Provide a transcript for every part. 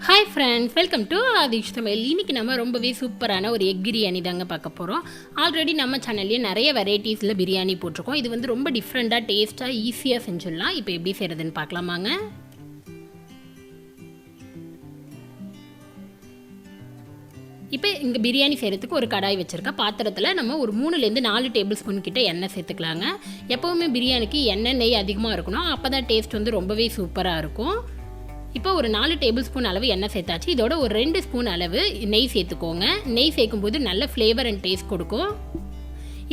Hi friends, welcome to Aadish Tamil. இன்றைக்கி நம்ம ரொம்பவே சூப்பரான ஒரு எக் பிரியாணி தாங்க பார்க்க போகிறோம். ஆல்ரெடி நம்ம சேனல்லேயே நிறைய வெரைட்டிஸில் பிரியாணி போட்டிருக்கோம். இது வந்து ரொம்ப டிஃப்ரெண்ட்டாக, டேஸ்ட்டாக, ஈஸியாக செஞ்சிடலாம். இப்போ எப்படி செய்கிறதுன்னு பார்க்கலாமாங்க. இப்போ இங்கே பிரியாணி செய்கிறதுக்கு ஒரு கடாய் வச்சுருக்கேன். பாத்திரத்தில் நம்ம ஒரு 3-4 டேபிள் ஸ்பூன் கிட்ட எண்ணெய் சேர்த்துக்கலாங்க. எப்போவுமே பிரியாணிக்கு எண்ணெய் நெய் அதிகமாக இருக்கணும், அப்போ தான் டேஸ்ட் வந்து ரொம்பவே சூப்பராக இருக்கும். இப்போ ஒரு 4 டேபிள் ஸ்பூன் அளவு எண்ணெய் சேர்த்தாச்சு. இதோட ஒரு 2 ஸ்பூன் அளவு நெய் சேர்த்துக்கோங்க. நெய் சேர்க்கும்போது நல்ல ஃப்ளேவர் அண்ட் டேஸ்ட் கொடுக்கும்.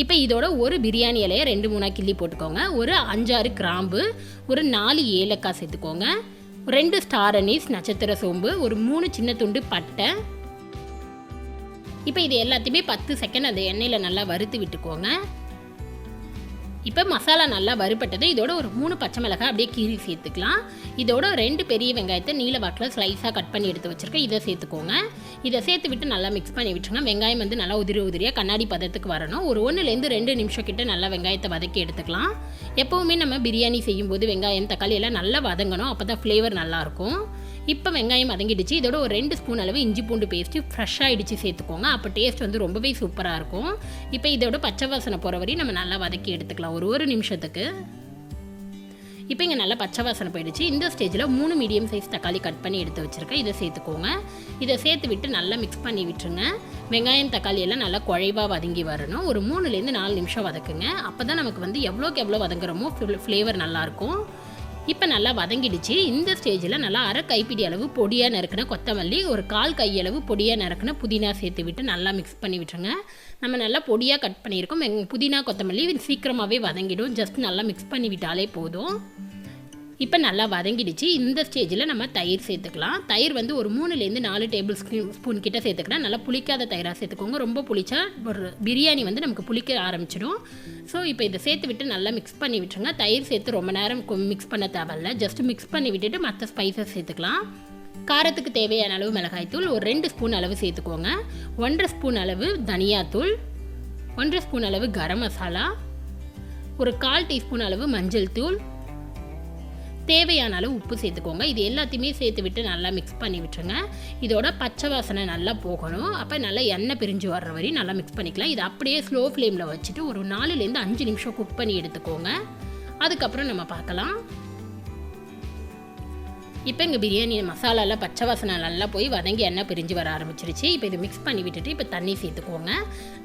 இப்போ இதோட ஒரு பிரியாணி இலையை 2-3 கிள்ளி போட்டுக்கோங்க. ஒரு 5-6 கிராம்பு, ஒரு 4 ஏலக்காய் சேர்த்துக்கோங்க. 2 ஸ்டார் அனீஸ் நட்சத்திர சோம்பு, ஒரு 3 சின்ன துண்டு பட்டை. இப்போ இது எல்லாத்தையுமே 10 செகண்ட் அந்த எண்ணெயில் நல்லா வறுத்து விட்டுக்கோங்க. இப்போ மசாலா நல்லா வறுபட்டது. இதோட ஒரு 3 பச்சை மிளகாய் அப்படியே கீறி சேர்த்துக்கலாம். இதோட 2 பெரிய வெங்காயத்தை நீல வாக்கில் ஸ்லைஸாக கட் பண்ணி எடுத்து வச்சுருக்கேன். இதை சேர்த்துக்கோங்க. இதை சேர்த்து விட்டு நல்லா மிக்ஸ் பண்ணி விட்டுருங்க. வெங்காயம் வந்து நல்லா உதிரியாக கண்ணாடி பதத்துக்கு வரணும். ஒரு 1-2 நிமிஷம் கிட்ட நல்லா வெங்காயத்தை வதக்கி எடுத்துக்கலாம். எப்போவுமே நம்ம பிரியாணி செய்யும்போது வெங்காயம் தக்காளி எல்லாம் நல்லா வதங்கணும், அப்போ தான் ஃப்ளேவர் நல்லாயிருக்கும். இப்போ வெங்காயம் வதங்கிடுச்சு. இதோட ஒரு 2 ஸ்பூன் அளவு இஞ்சி பூண்டு பேஸ்ட்டு ஃப்ரெஷ்ஷாக இடித்து சேர்த்துக்கோங்க. அப்போ டேஸ்ட் வந்து ரொம்பவே சூப்பராக இருக்கும். இப்போ இதோட பச்சை வாசனை போகிற வரையும் நம்ம நல்லா வதக்கி எடுத்துக்கலாம் ஒரு நிமிஷத்துக்கு. இப்போ இங்கே நல்லா பச்சை வாசனை போயிடுச்சு. இந்த ஸ்டேஜில் 3 மீடியம் சைஸ் தக்காளி கட் பண்ணி எடுத்து வச்சுருக்கேன். இதை சேர்த்துக்கோங்க. இதை சேர்த்து விட்டு நல்லா மிக்ஸ் பண்ணி விட்டுருங்க. வெங்காயம் தக்காளி எல்லாம் நல்லா குழைவாக வதங்கி வரணும். ஒரு 3-4 நிமிஷம் வதக்குங்க. அப்போ தான் நமக்கு வந்து எவ்வளோக்கு எவ்வளோ வதங்குறோமோ ஃப்ளேவர் நல்லாயிருக்கும். இப்போ நல்லா வதங்கிடுச்சு. இந்த ஸ்டேஜில் நல்லா அரை கைப்பிடி அளவு பொடியாக நறுக்கின கொத்தமல்லி, ஒரு 1/4 கையளவு பொடியாக நறுக்கின புதினா சேர்த்து விட்டு நல்லா மிக்ஸ் பண்ணி விட்டுருங்க. நம்ம நல்லா பொடியாக கட் பண்ணியிருக்கோம். புதினா கொத்தமல்லி சீக்கிரமாகவே வதங்கிடும். ஜஸ்ட் நல்லா மிக்ஸ் பண்ணி விட்டாலே போதும். இப்போ நல்லா வதங்கிடுச்சு. இந்த ஸ்டேஜில் நம்ம தயிர் சேர்த்துக்கலாம். தயிர் வந்து ஒரு 3-4 டேபிள் ஸ்பூன் கிட்ட சேர்த்துக்கலாம். நல்லா புளிக்காத தயிராக சேர்த்துக்கோங்க. ரொம்ப புளிச்சா ஒரு பிரியாணி வந்து நமக்கு புளிக்க ஆரம்பிச்சிடும். ஸோ இப்போ இதை சேர்த்து விட்டு நல்லா மிக்ஸ் பண்ணி விட்டுருங்க. தயிர் சேர்த்து ரொம்ப நேரம் மிக்ஸ் பண்ண தேவையில்ல. ஜஸ்ட் மிக்ஸ் பண்ணி விட்டுட்டு மற்ற ஸ்பைசஸ் சேர்த்துக்கலாம். காரத்துக்கு தேவையான அளவு மிளகாய்த்தூள் ஒரு 2 ஸ்பூன் அளவு சேர்த்துக்கோங்க. 1.5 ஸ்பூன் அளவு தனியாத்தூள், 1.5 ஸ்பூன் அளவு கரம் மசாலா, ஒரு 1/4 டீஸ்பூன் அளவு மஞ்சள் தூள், தேவையான அளவு உப்பு சேர்த்துக்கோங்க. இது எல்லாத்தையுமே சேர்த்து விட்டு நல்லா மிக்ஸ் பண்ணி விட்டுருங்க. இதோட பச்சை வாசனை நல்லா போகணும். அப்போ நல்லா எண்ணெய் பிரிஞ்சு வர்ற வரையும் நல்லா மிக்ஸ் பண்ணிக்கலாம். இது அப்படியே ஸ்லோ ஃப்ளேமில் வச்சுட்டு ஒரு 4-5 நிமிஷம் குக் பண்ணி எடுத்துக்கோங்க. அதுக்கப்புறம் நம்ம பார்க்கலாம். இப்போ இங்கே பிரியாணி மசாலாவில் பச்சை வாசனை நல்லா போய் வதங்கி எண்ணெய் பிரிஞ்சு வர ஆரம்பிச்சிருச்சு. இப்போ இதை மிக்ஸ் பண்ணி விட்டுட்டு இப்போ தண்ணி சேர்த்துக்கோங்க.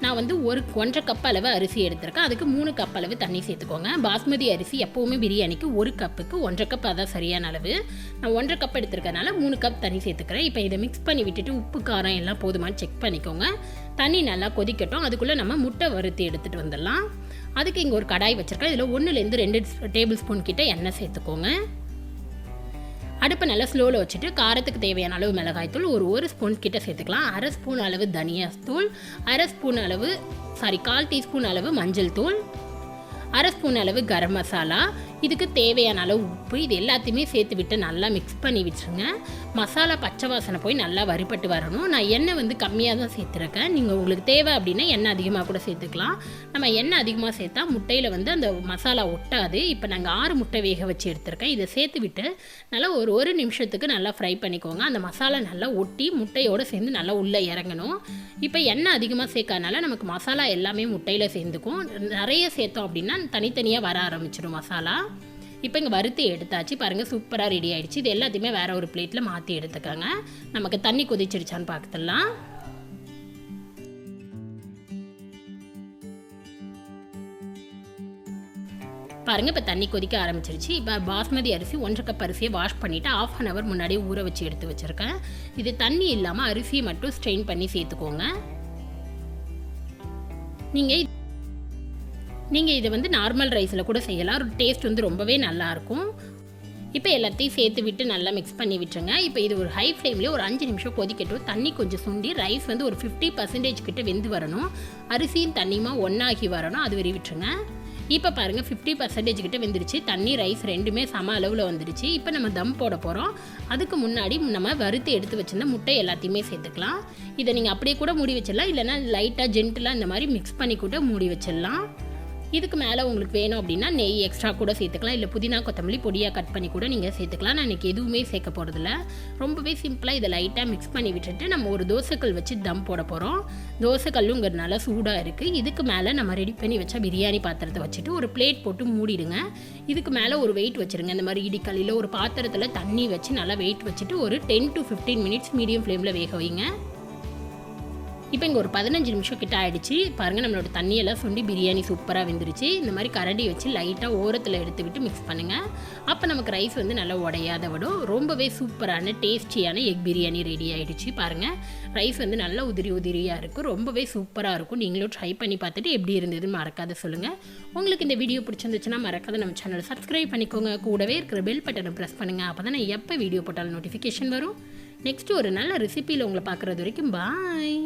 நான் வந்து 1.5 கப் அளவு அரிசி எடுத்திருக்கேன். அதுக்கு 3 கப் அளவு தண்ணி சேர்த்துக்கோங்க. பாஸ்மதி அரிசி எப்போவுமே பிரியாணிக்கு 1 கப்புக்கு 1.5 கப் அதான் சரியான அளவு. நான் 1.5 கப் எடுத்துருக்கனால 3 கப் தண்ணி சேர்த்துக்கிறேன். இப்போ இதை மிக்ஸ் பண்ணி விட்டுட்டு உப்பு காரம் எல்லாம் போதுமானு செக் பண்ணிக்கோங்க. தண்ணி நல்லா கொதிக்கட்டும். அதுக்குள்ளே நம்ம முட்டை வறுத்து எடுத்துகிட்டு வந்துடலாம். அதுக்கு இங்கே ஒரு கடாய் வச்சுருக்கேன். இதில் 1-2 டேபிள் ஸ்பூன் கிட்ட எண்ணெய் சேர்த்துக்கோங்க. அடுப்பை நல்லா ஸ்லோவில் வச்சுட்டு காரத்துக்கு தேவையான அளவு மிளகாய்த்தூள் ஒரு ஸ்பூன் கிட்ட சேர்த்துக்கலாம். 1/2 ஸ்பூன் அளவு தனியாத்தூள், 1/4 டீஸ்பூன் அளவு மஞ்சள் தூள், 1/2 ஸ்பூன் அளவு கரம் மசாலா, இதுக்கு தேவையான அளவு உப்பு. இது எல்லாத்தையுமே சேர்த்து விட்டு நல்லா மிக்ஸ் பண்ணி விட்டுருங்க. மசாலா பச்சை வாசனை போய் நல்லா வறுபட்டு வரணும். நான் எண்ணெய் வந்து கம்மியாக தான் சேர்த்துருக்கேன். நீங்கள் உங்களுக்கு தேவை அப்படின்னா எண்ணெய் அதிகமாக கூட சேர்த்துக்கலாம். நம்ம எண்ணெய் அதிகமாக சேர்த்தா முட்டையில் வந்து அந்த மசாலா ஒட்டாது. இப்போ நாங்கள் 6 முட்டை வேக வச்சு எடுத்துருக்கேன். இதை சேர்த்து விட்டு நல்லா ஒரு நிமிஷத்துக்கு நல்லா ஃப்ரை பண்ணிக்கோங்க. அந்த மசாலா நல்லா ஒட்டி முட்டையோடு சேர்ந்து நல்லா உள்ளே இறங்கணும். இப்போ எண்ணெய் அதிகமாக சேர்க்கறதுனால நமக்கு மசாலா எல்லாமே முட்டையில் சேர்ந்துக்கும். நிறைய சேர்த்தோம் அப்படின்னா தனித்தனியாக வர ஆரம்பிச்சிடும் மசாலா. இப்போ இங்கே வறுத்து எடுத்தாச்சு. பாருங்கள், சூப்பராக ரெடி ஆகிடுச்சு. இது எல்லாத்தையுமே வேறு ஒரு பிளேட்டில் மாற்றி எடுத்துக்கோங்க. நமக்கு தண்ணி கொதிச்சிருச்சான்னு பார்த்துடலாம். பாருங்கள், இப்போ தண்ணி கொதிக்க ஆரம்பிச்சிருச்சு. இப்போ பாஸ்மதி அரிசி 1.5 கப் அரிசியை வாஷ் பண்ணிவிட்டு 1/2 hour முன்னாடியே ஊற வச்சு எடுத்து வச்சுருக்கேன். இது தண்ணி இல்லாமல் அரிசியை மட்டும் ஸ்ட்ரெயின் பண்ணி சேர்த்துக்கோங்க. நீங்கள் இதை வந்து நார்மல் ரைஸில் கூட செய்யலாம். டேஸ்ட் வந்து ரொம்பவே நல்லாயிருக்கும். இப்போ எல்லாத்தையும் சேர்த்து விட்டு நல்லா மிக்ஸ் பண்ணி விட்டுருங்க. இப்போ இது ஒரு ஹை ஃப்ளேம்லேயே ஒரு 5 நிமிஷம் கொதிக்கட்டும். தண்ணி கொஞ்சம் சுண்டி ரைஸ் வந்து ஒரு 50% கிட்ட வெந்து வரணும். அரிசியும் தண்ணியுமா ஒன்றாகி வரணும். அது வரை விட்டுருங்க. இப்போ பாருங்கள், 50% கிட்ட வெந்துருச்சு. தண்ணி ரைஸ் ரெண்டுமே சம அளவில் வந்துடுச்சு. இப்போ நம்ம தம் போட போகிறோம். அதுக்கு முன்னாடி நம்ம வறுத்து எடுத்து வச்சுருந்த முட்டை எல்லாத்தையுமே சேர்த்துக்கலாம். இதை நீங்கள் அப்படியே கூட மூடி வச்சிடலாம், இல்லைனா லைட்டாக ஜென்டிலாக இந்த மாதிரி மிக்ஸ் பண்ணி கூட மூடி வச்சிடலாம். இதுக்கு மேலே உங்களுக்கு வேணும் அப்படின்னா நெய் எக்ஸ்ட்ரா கூட சேர்த்துக்கலாம், இல்லை புதினா கொத்தமல்லி பொடியாக கட் பண்ணி கூட நீங்கள் சேர்த்துக்கலாம். நான் இன்றைக்கி எதுவுமே சேர்க்க போகிறதில்ல. ரொம்பவே சிம்பிளாக இதை லைட்டாக மிக்ஸ் பண்ணி விட்டுட்டு நம்ம ஒரு தோசைக்கல் வச்சு தம் போட போகிறோம். தோசைக்கல்லுங்கிறதுனால சூடாக இருக்குது. இதுக்கு மேலே நம்ம ரெடி பண்ணி வச்ச பிரியாணி பாத்திரத்தை வச்சுட்டு ஒரு பிளேட் போட்டு மூடிடுங்க. இதுக்கு மேலே ஒரு வெயிட் வச்சுருங்க. இந்த மாதிரி இடிக்கல்லில் ஒரு பாத்திரத்தில் தண்ணி வச்சு நல்லா வெயிட் வச்சுட்டு ஒரு 10 to 15 மினிட்ஸ் மீடியம் ஃப்ளேமில் வேக வைங்க. இப்போ இங்கே ஒரு 15 நிமிஷம் கிட்ட ஆகிடுச்சு. பாருங்கள், நம்மளோட தண்ணியெல்லாம் சுண்டி பிரியாணி சூப்பராக வெந்துருச்சு. இந்த மாதிரி கரண்டி வச்சு லைட்டாக ஓரத்தில் எடுத்துக்கிட்டு மிக்ஸ் பண்ணுங்கள். அப்போ நமக்கு ரைஸ் வந்து நல்லா உடையாத விடும். ரொம்பவே சூப்பரான டேஸ்டியான எக் பிரியாணி ரெடி ஆகிடுச்சு. பாருங்கள், ரைஸ் வந்து நல்லா உதிரியாக இருக்கும். ரொம்பவே சூப்பராக இருக்கும். நீங்களும் ட்ரை பண்ணி பார்த்துட்டு எப்படி இருந்ததுன்னு மறக்காத சொல்லுங்கள். உங்களுக்கு இந்த வீடியோ பிடிச்சிருந்துச்சுன்னா மறக்காத நம்ம சேனலை சப்ஸ்கிரைப் பண்ணிக்கோங்க. கூடவே இருக்கிற பெல் பட்டனை ப்ரெஸ் பண்ணுங்கள். அப்போ தான் நான் எப்போ வீடியோ போட்டாலும் நோட்டிஃபிகேஷன் வரும். நெக்ஸ்ட்டு ஒரு நல்ல ரெசிபியில் உங்களை பார்க்குறது வரைக்கும் பாய்.